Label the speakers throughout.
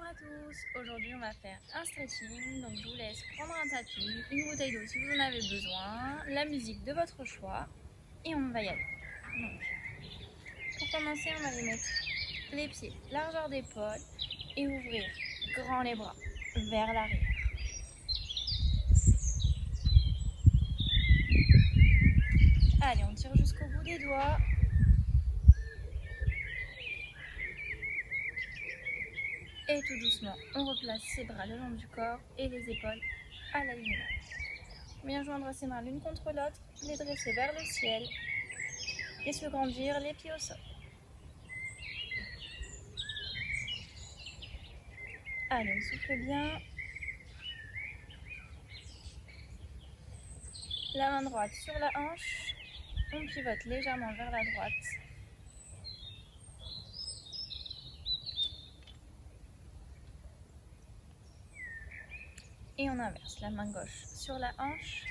Speaker 1: Bonjour à tous, aujourd'hui on va faire un stretching, donc je vous laisse prendre un tapis, une bouteille d'eau si vous en avez besoin, la musique de votre choix et on va y aller. Donc, pour commencer on va aller mettre les pieds largeur d'épaule et ouvrir grand les bras vers l'arrière. Allez, on tire jusqu'au bout des doigts. Et tout doucement, on replace ses bras le long du corps et les épaules à l'alignement. Bien joindre ses mains l'une contre l'autre, les dresser vers le ciel et se grandir les pieds au sol. Allez, on souffle bien. La main droite sur la hanche, on pivote légèrement vers la droite. Et on inverse, la main gauche sur la hanche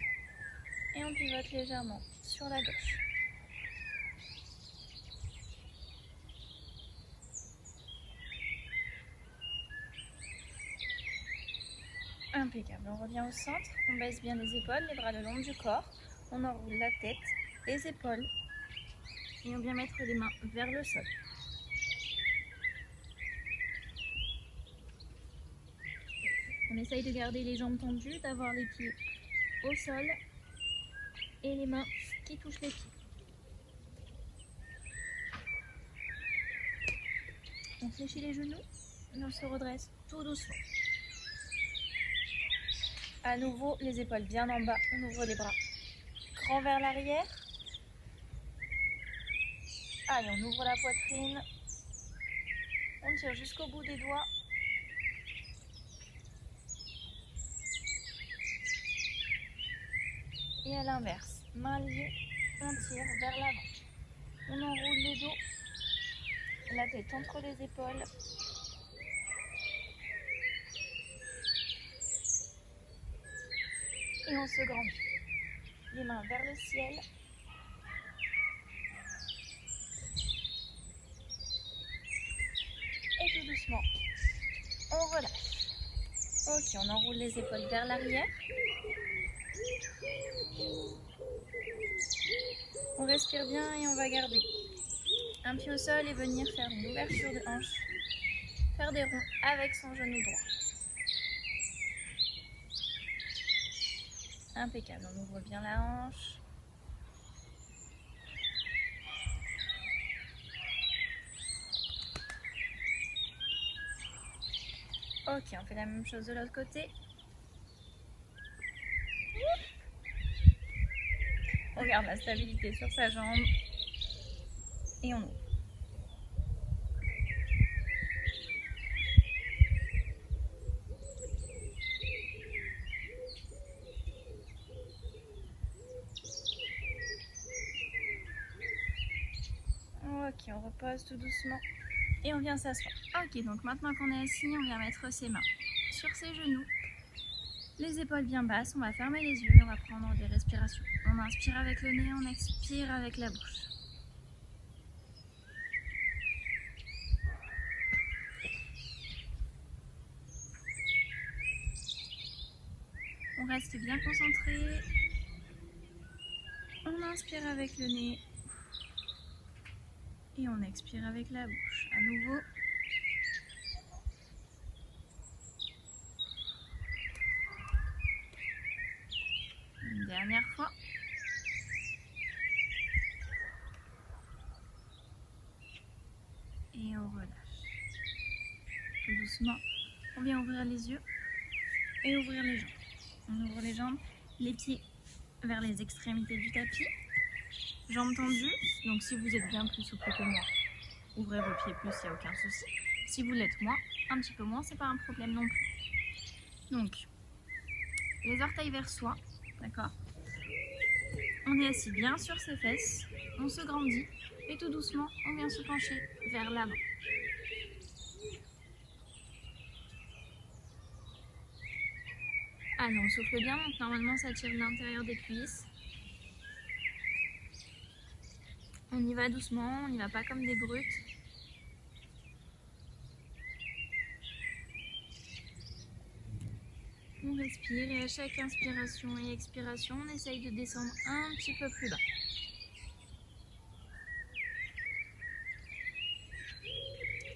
Speaker 1: et on pivote légèrement sur la gauche. Impeccable, on revient au centre, on baisse bien les épaules, les bras le long du corps, on enroule la tête, les épaules et on vient mettre les mains vers le sol. On essaye de garder les jambes tendues, d'avoir les pieds au sol et les mains qui touchent les pieds. On fléchit les genoux et on se redresse tout doucement. À nouveau, les épaules bien en bas, on ouvre les bras grand vers l'arrière. Allez, on ouvre la poitrine. On tire jusqu'au bout des doigts. Et à l'inverse, main liée, on tire vers l'avant. On enroule le dos, la tête entre les épaules. Et on se grandit. Les mains vers le ciel. Et tout doucement, on relâche. Ok, on enroule les épaules vers l'arrière. On respire bien et on va garder un pied au sol et venir faire une ouverture de hanche. Faire des ronds avec son genou droit. Impeccable, on ouvre bien la hanche. Ok, on fait la même chose de l'autre côté. On garde la stabilité sur sa jambe. Et on ouvre. Ok, on repose tout doucement. Et on vient s'asseoir. Ok, donc maintenant qu'on est assis, on vient mettre ses mains sur ses genoux. Les épaules bien basses, on va fermer les yeux et on va prendre des respirations. On inspire avec le nez, on expire avec la bouche. On reste bien concentré. On inspire avec le nez. Et on expire avec la bouche. À nouveau. Une dernière fois. Et on relâche. Tout doucement, on vient ouvrir les yeux et ouvrir les jambes. On ouvre les jambes, les pieds vers les extrémités du tapis. Jambes tendues, donc si vous êtes bien plus souple que moi, ouvrez vos pieds plus, il n'y a aucun souci. Si vous l'êtes moins, un petit peu moins, c'est pas un problème non plus. Donc, les orteils vers soi, d'accord. On est assis bien sur ses fesses, on se grandit et tout doucement, on vient se pencher vers l'avant. Allez, on souffle bien, donc normalement ça tire l'intérieur des cuisses. On y va doucement, on n'y va pas comme des brutes. On respire et à chaque inspiration et expiration, on essaye de descendre un petit peu plus bas.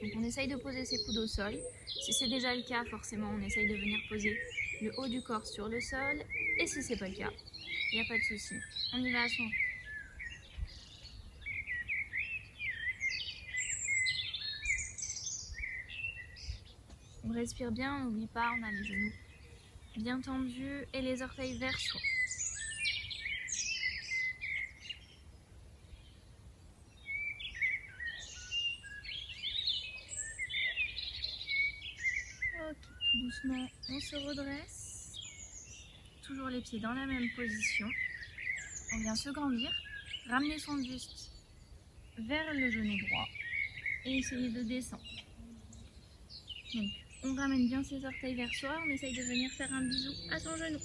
Speaker 1: Donc on essaye de poser ses coudes au sol. Si c'est déjà le cas, forcément, on essaye de venir poser le haut du corps sur le sol. Et si c'est pas le cas, il n'y a pas de souci. On y va à son rythme. On respire bien, on n'oublie pas, on a les genoux bien tendus et les orteils vers soi. Ok, tout doucement, on se redresse. Toujours les pieds dans la même position. On vient se grandir, ramener son buste vers le genou droit et essayer de descendre. Donc, on ramène bien ses orteils vers soi, on essaye de venir faire un bisou à son genou.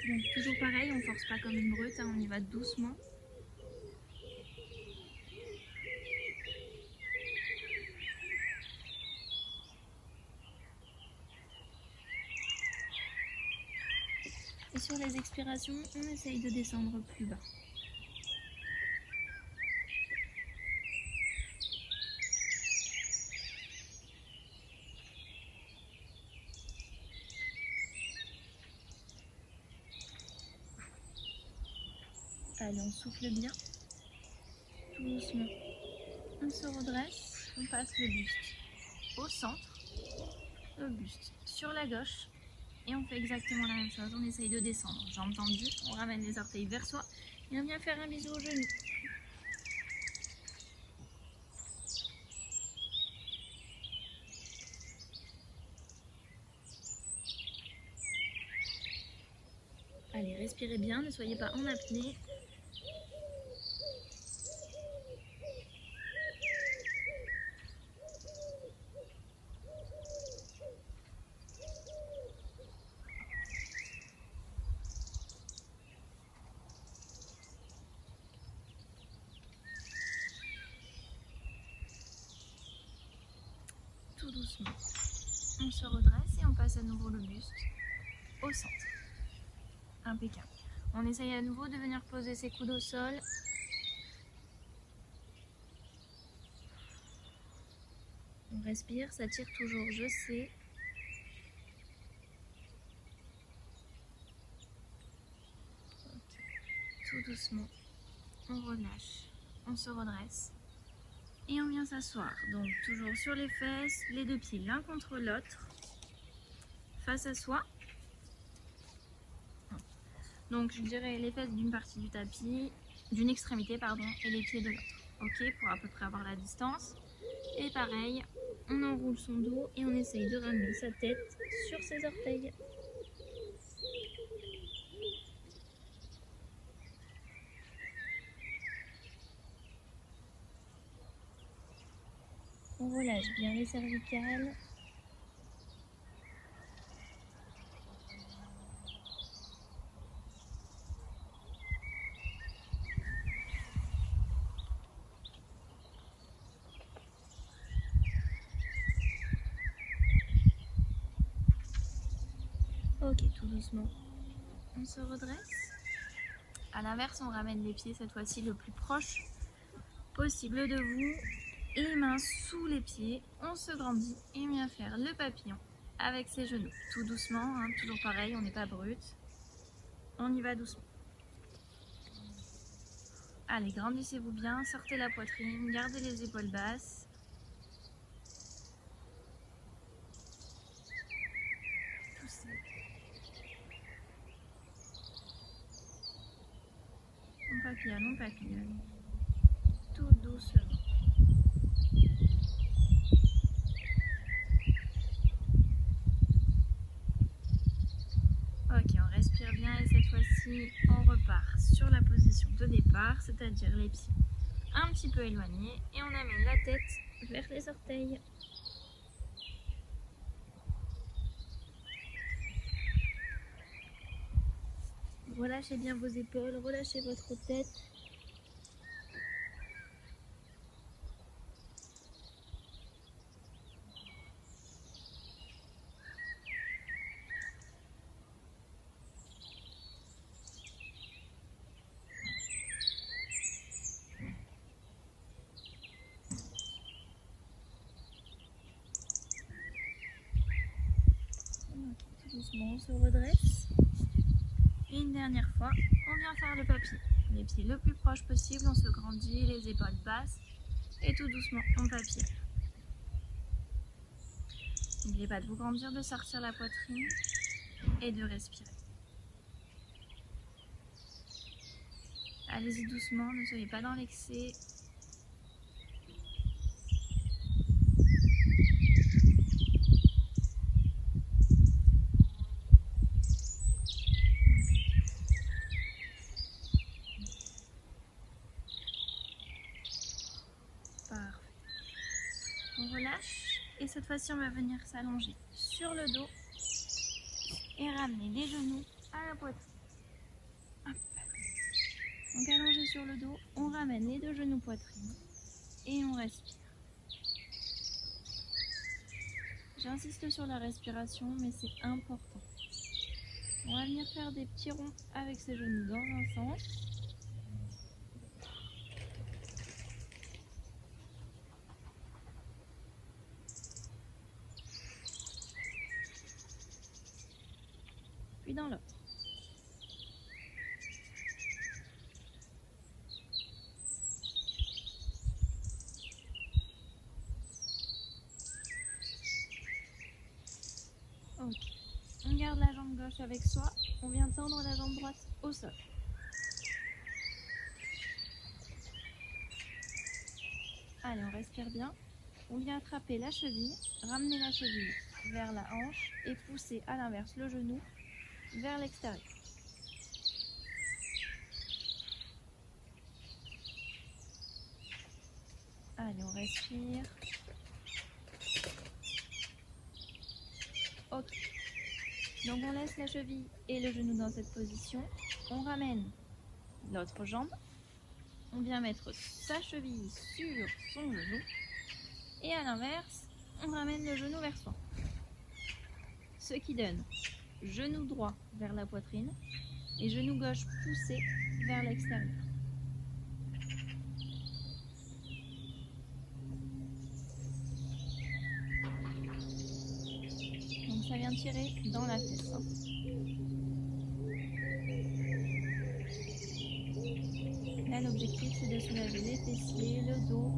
Speaker 1: Donc toujours pareil, on ne force pas comme une brute, on y va doucement. Et sur les expirations, on essaye de descendre plus bas. Allez, on souffle bien, tout doucement. On se redresse, on passe le buste au centre, le buste sur la gauche. Et on fait exactement la même chose, on essaye de descendre. Jambes tendues, on ramène les orteils vers soi et on vient faire un bisou au genou. Allez, respirez bien, ne soyez pas en apnée. Tout doucement. On se redresse et on passe à nouveau le buste au centre. Impeccable. On essaye à nouveau de venir poser ses coudes au sol. On respire, ça tire toujours, je sais. Okay. Tout doucement, on relâche, on se redresse. Et on vient s'asseoir. Donc toujours sur les fesses, les deux pieds l'un contre l'autre, face à soi. Donc je dirais les fesses d'une partie du tapis, d'une extrémité pardon, et les pieds de l'autre. Ok, pour à peu près avoir la distance. Et pareil, on enroule son dos et on essaye de ramener sa tête sur ses orteils. On relâche bien les cervicales. Ok, tout doucement, on se redresse. À l'inverse, on ramène les pieds cette fois-ci le plus proche possible de vous. Les mains sous les pieds, on se grandit et on vient faire le papillon avec ses genoux. Tout doucement, hein, toujours pareil, on n'est pas brut. On y va doucement. Allez, grandissez-vous bien, sortez la poitrine, gardez les épaules basses. Poussez. On papillonne. Tout doucement. Ok, on respire bien et cette fois-ci, on repart sur la position de départ, c'est-à-dire les pieds un petit peu éloignés et on amène la tête vers les orteils. Relâchez bien vos épaules, relâchez votre tête. doucement, on se redresse. Et une dernière fois, on vient faire le papy. Les pieds le plus proche possible, on se grandit, les épaules basses. Et tout doucement, on papille. N'oubliez pas de vous grandir, de sortir la poitrine et de respirer. Allez-y doucement, ne soyez pas dans l'excès. Parfait. On relâche et cette fois-ci on va venir s'allonger sur le dos et ramener les genoux à la poitrine. Hop. Donc allongé sur le dos, on ramène les deux genoux poitrine et on respire. J'insiste sur la respiration, mais c'est important. On va venir faire des petits ronds avec ses genoux dans un sens. Puis dans l'autre. Ok. On garde la jambe gauche avec soi. On vient tendre la jambe droite au sol. Allez, on respire bien. On vient attraper la cheville, ramener la cheville vers la hanche et pousser à l'inverse le genou vers l'extérieur. Allez, on respire. Ok. Donc on laisse la cheville et le genou dans cette position. On ramène l'autre jambe. On vient mettre sa cheville sur son genou. Et à l'inverse, on ramène le genou vers soi. Ce qui donne genou droit vers la poitrine et genou gauche poussé vers l'extérieur. Donc ça vient tirer dans la fesse. Là, l'objectif, c'est de soulager les fessiers, le dos.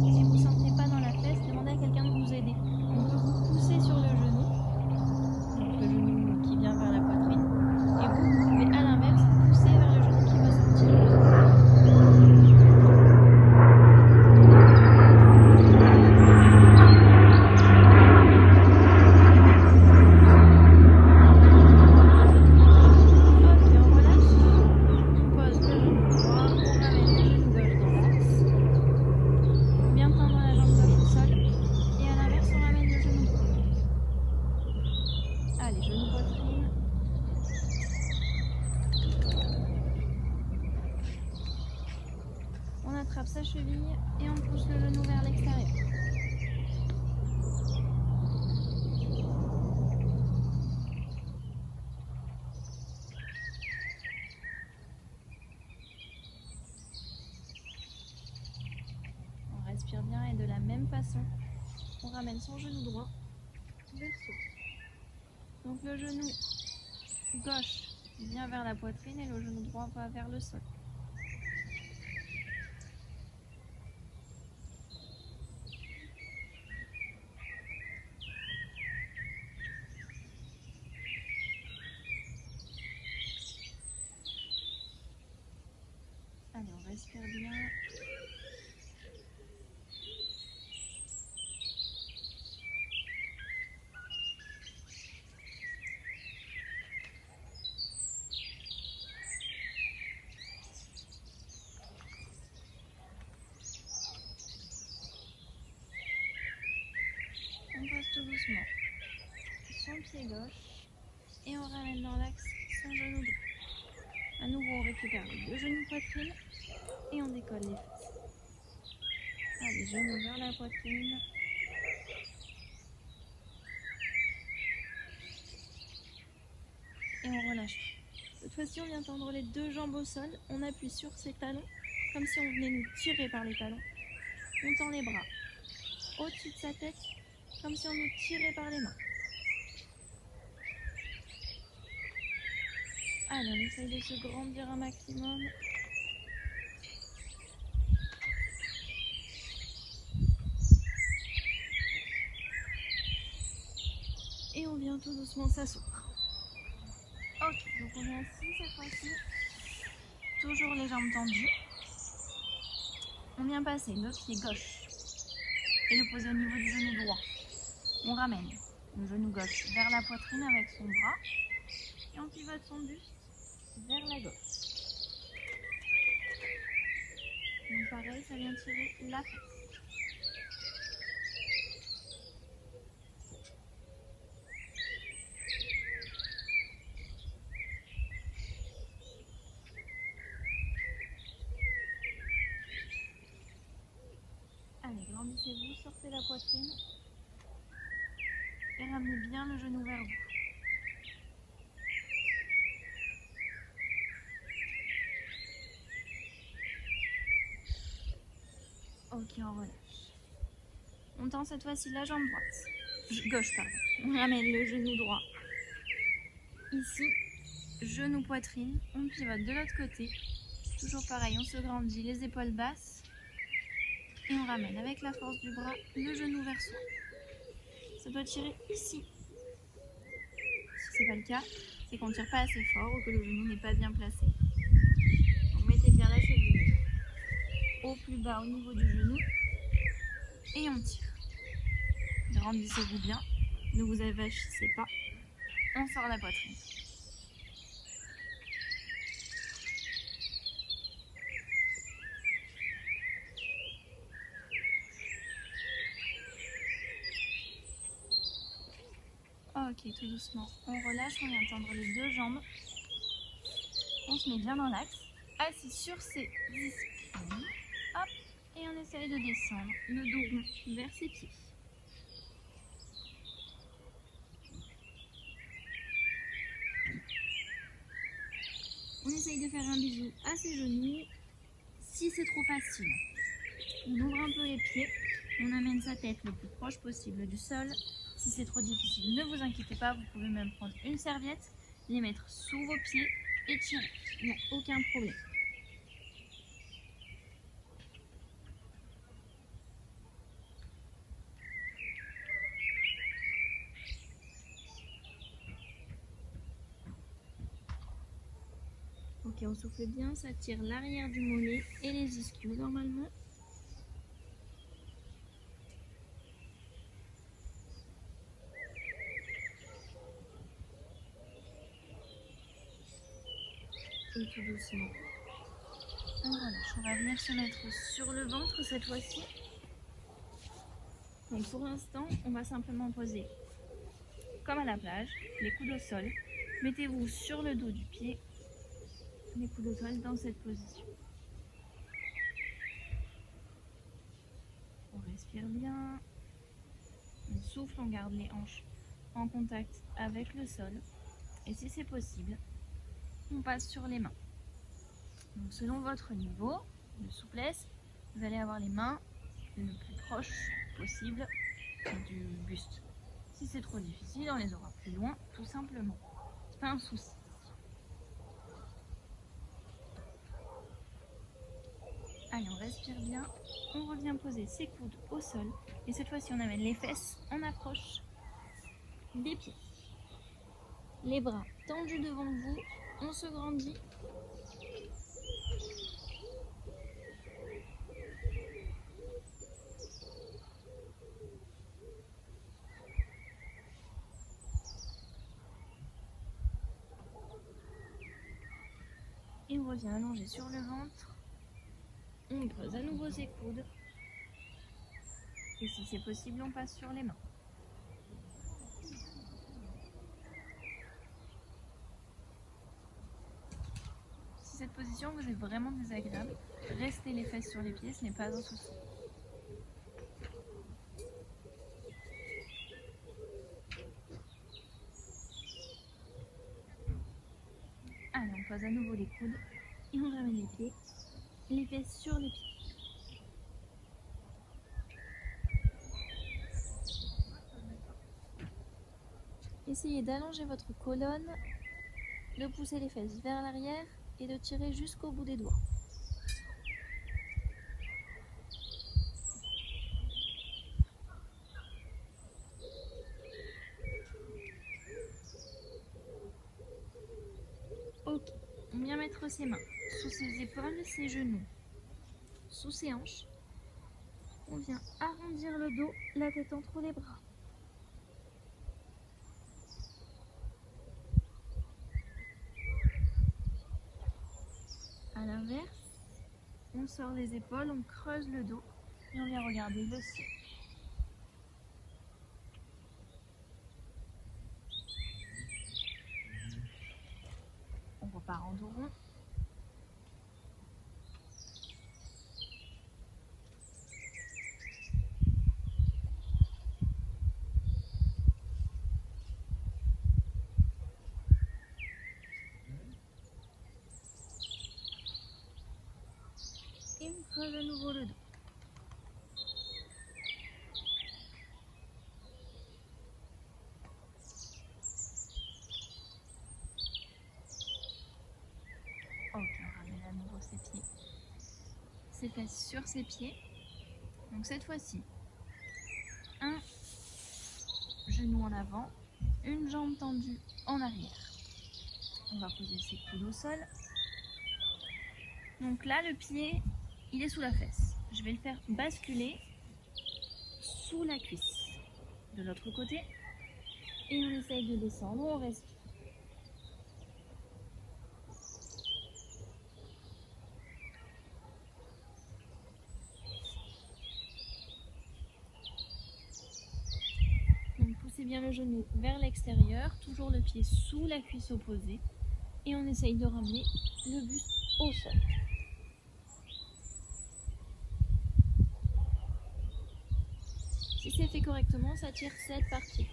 Speaker 1: Si vous ne sentez pas dans la fesse, demandez à quelqu'un de vous aider. On peut vous pousser sur le genou, donc le genou qui vient vers la poitrine, et vous pouvez à l'inverse pousser vers le genou qui veut sortir. Allez, genou poitrine. On attrape sa cheville et on pousse le genou vers l'extérieur. On respire bien et de la même façon, on ramène son genou droit vers soi. Donc le genou gauche vient vers la poitrine et le genou droit va vers le sol. Allez, on respire bien. On passe tout doucement son pied gauche et on ramène dans l'axe son genou droit. À nouveau, on récupère les deux genoux poitrine et on décolle les fesses. Allez, genoux vers la poitrine. Et on relâche. Cette fois-ci, on vient tendre les deux jambes au sol. On appuie sur ses talons, comme si on venait nous tirer par les talons. On tend les bras au-dessus de sa tête, comme si on nous tirait par les mains. Allez, on essaye de se grandir un maximum. Et on vient tout doucement s'asseoir. Ok, donc on est assis cette fois-ci. Toujours les jambes tendues. On vient passer le pied gauche et le poser au niveau du genou droit. On ramène le genou gauche vers la poitrine avec son bras et on pivote son buste vers la gauche. Donc pareil, ça vient tirer la fesse. Allez, grandissez-vous, sortez la poitrine et ramenez bien le genou vers vous. Ok, on relâche. On tend cette fois-ci la jambe droite. Gauche, pardon. On ramène le genou droit. Ici, genou poitrine. On pivote de l'autre côté. Toujours pareil, on se grandit les épaules basses. Et on ramène avec la force du bras le genou vers soi. Ça doit tirer ici. Si ce n'est pas le cas, c'est qu'on ne tire pas assez fort ou que le genou n'est pas bien placé. Donc mettez bien la cheville au plus bas au niveau du genou et on tire. Grandissez-vous bien, ne vous avachissez pas. On sort la poitrine. Ok, tout doucement, on relâche, on vient tendre les deux jambes. On se met bien dans l'axe, assis sur ses ischions. Hop, et on essaye de descendre le dos rond vers ses pieds. On essaye de faire un bisou à ses genoux. Si c'est trop facile, on ouvre un peu les pieds, on amène sa tête le plus proche possible du sol. Si c'est trop difficile, ne vous inquiétez pas, vous pouvez même prendre une serviette, les mettre sous vos pieds et tirer. Il n'y a aucun problème. Ok, on souffle bien, ça tire l'arrière du mollet et les ischios normalement. Et tout doucement, on relâche. On va venir se mettre sur le ventre cette fois-ci. Donc pour l'instant, on va simplement poser comme à la plage, les coudes au sol. Mettez-vous sur le dos du pied, les coudes au sol dans cette position. On respire bien, on souffle, on garde les hanches en contact avec le sol. Et si c'est possible, on passe sur les mains. Donc selon votre niveau de souplesse, vous allez avoir les mains le plus proche possible du buste. Si c'est trop difficile, on les aura plus loin, tout simplement. C'est pas un souci. Allez, on respire bien. On revient poser ses coudes au sol. Et cette fois-ci, on amène les fesses en approche des pieds. Les bras tendus devant vous. On se grandit. Et on revient allongé sur le ventre. On pose à nouveau ses coudes. Et si c'est possible, on passe sur les mains. Si cette position vous est vraiment désagréable, restez les fesses sur les pieds, ce n'est pas un souci. Allez, on pose à nouveau les coudes et on ramène les fesses sur les pieds. Essayez d'allonger votre colonne, de pousser les fesses vers l'arrière et de tirer jusqu'au bout des doigts. Ok, on vient mettre ses mains sous ses épaules, ses genoux, sous ses hanches. On vient arrondir le dos, la tête entre les bras. À l'inverse, on sort les épaules, on creuse le dos et on vient regarder le ciel. On repart en dos rond. Et on creuse à nouveau le dos. Ok, on ramène à nouveau ses pieds, ses fesses sur ses pieds. Donc cette fois-ci, un genou en avant, une jambe tendue en arrière. On va poser ses coudes au sol. Donc là, le pied, il est sous la fesse. Je vais le faire basculer sous la cuisse. De l'autre côté. Et on essaye de descendre, on respire. Donc poussez bien le genou vers l'extérieur, toujours le pied sous la cuisse opposée. Et on essaye de ramener le buste au sol. Si c'est fait correctement, ça tire cette partie.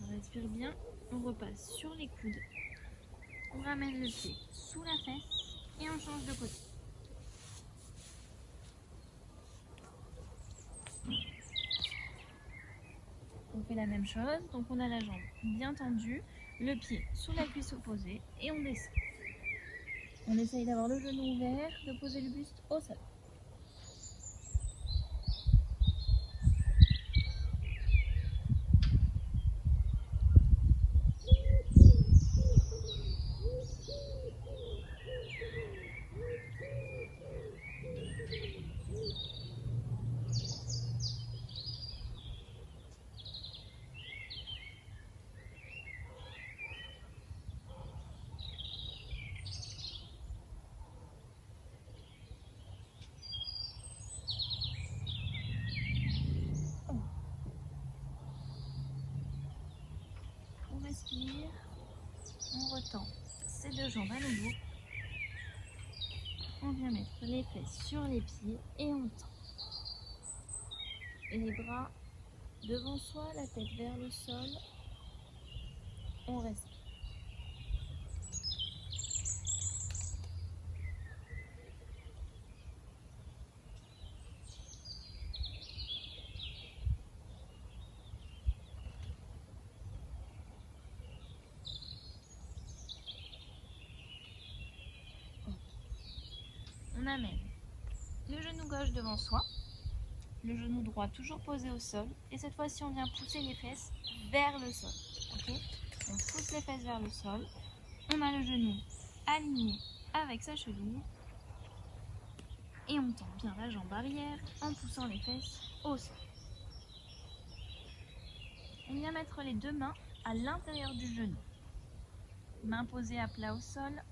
Speaker 1: On respire bien, on repasse sur les coudes. On ramène le pied sous la fesse et on change de côté. On fait la même chose, donc on a la jambe bien tendue, le pied sous la cuisse opposée et on descend. On essaye d'avoir le genou ouvert, de poser le buste au sol. On respire, on retend ses deux jambes à nouveau. On vient mettre les fesses sur les pieds et on tend. Et les bras devant soi, la tête vers le sol. On respire. On amène le genou gauche devant soi, le genou droit toujours posé au sol, et cette fois-ci on vient pousser les fesses vers le sol. Okay, on pousse les fesses vers le sol, on a le genou aligné avec sa cheville, et on tend bien la jambe arrière en poussant les fesses au sol. On vient mettre les deux mains à l'intérieur du genou, main posée à plat au sol.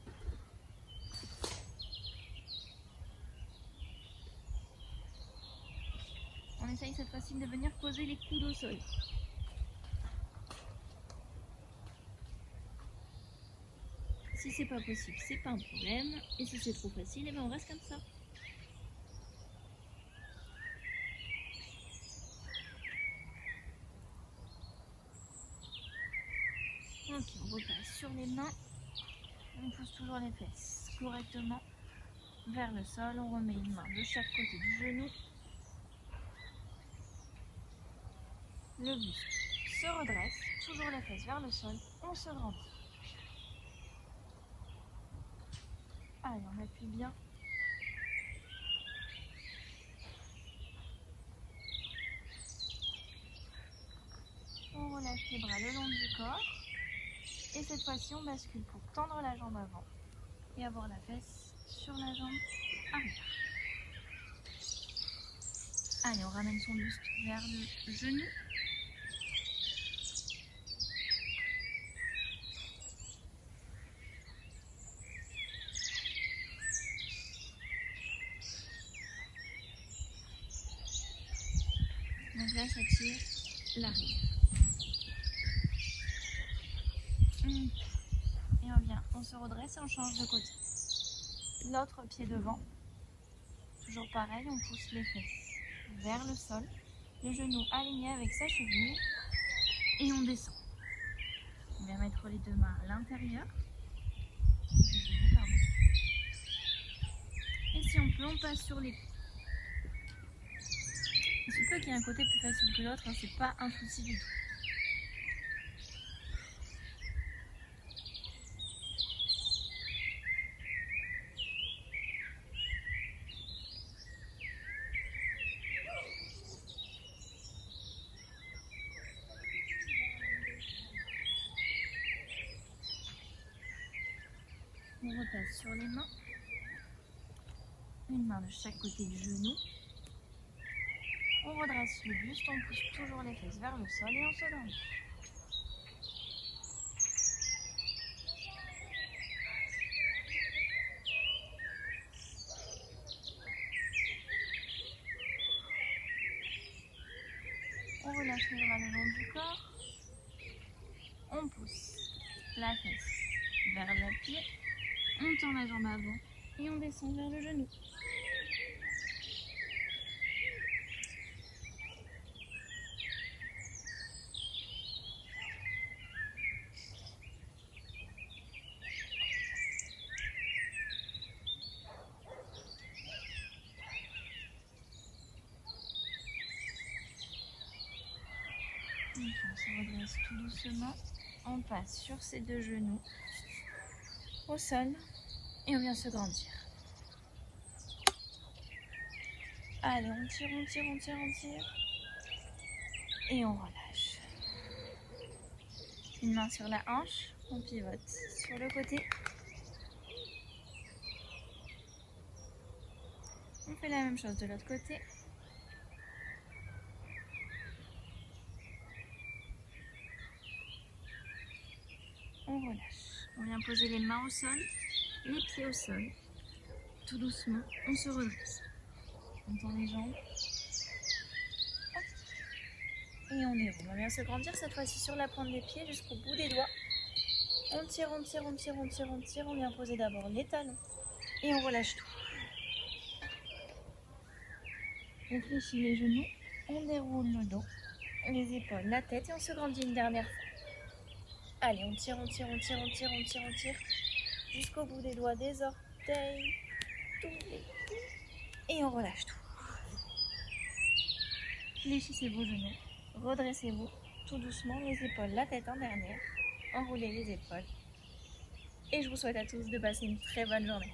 Speaker 1: On essaye cette fois-ci de venir poser les coudes au sol. Si c'est pas possible, c'est pas un problème. Et si c'est trop facile, eh ben on reste comme ça. sur les mains, on pousse toujours les fesses correctement vers le sol. On remet une main de chaque côté du genou. Le buste se redresse, toujours les fesses vers le sol. On se grandit. Allez, on appuie bien. On relâche les bras le long du corps. Et cette fois-ci, on bascule pour tendre la jambe avant et avoir la fesse sur la jambe arrière. Allez, on ramène son buste vers le genou. Donc là, ça tire l'arrière. Et on vient, on se redresse et on change de côté. L'autre pied devant. Toujours pareil, on pousse les fesses vers le sol. Le genou aligné avec sa cheville. Et on descend. On vient mettre les deux mains à l'intérieur du genou, pardon. Et si on peut, on passe sur les coudes. Il se peut qu'il y ait un côté plus facile que l'autre, hein, c'est pas un souci du tout. On repasse sur les mains. Une main de chaque côté du genou. On redresse le buste, on pousse toujours les fesses vers le sol et on se grandit. On relâche les bras le long du corps. On pousse la fesse vers le pied. On tend la jambe avant et on descend vers le genou. Donc on se redresse tout doucement. On passe sur ses deux genoux au sol et on vient se grandir. Allez, on tire, on tire, on tire, on tire. Et on relâche. Une main sur la hanche, on pivote sur le côté. On fait la même chose de l'autre côté. On relâche. On vient poser les mains au sol, les pieds au sol. Tout doucement, on se redresse. On tend les jambes. Et on déroule. On vient se grandir cette fois-ci sur la pointe des pieds jusqu'au bout des doigts. On tire, on tire, on tire, on tire, on tire. On vient poser d'abord les talons. Et on relâche tout. On fléchit les genoux. On déroule le dos, les épaules, la tête. Et on se grandit une dernière fois. Allez, on tire, on tire, on tire, on tire, on tire, on tire. Jusqu'au bout des doigts, des orteils. Tous les coups. Et on relâche tout. Fléchissez vos genoux. Redressez-vous tout doucement, les épaules, la tête en dernière. Enroulez les épaules. Et je vous souhaite à tous de passer une très bonne journée.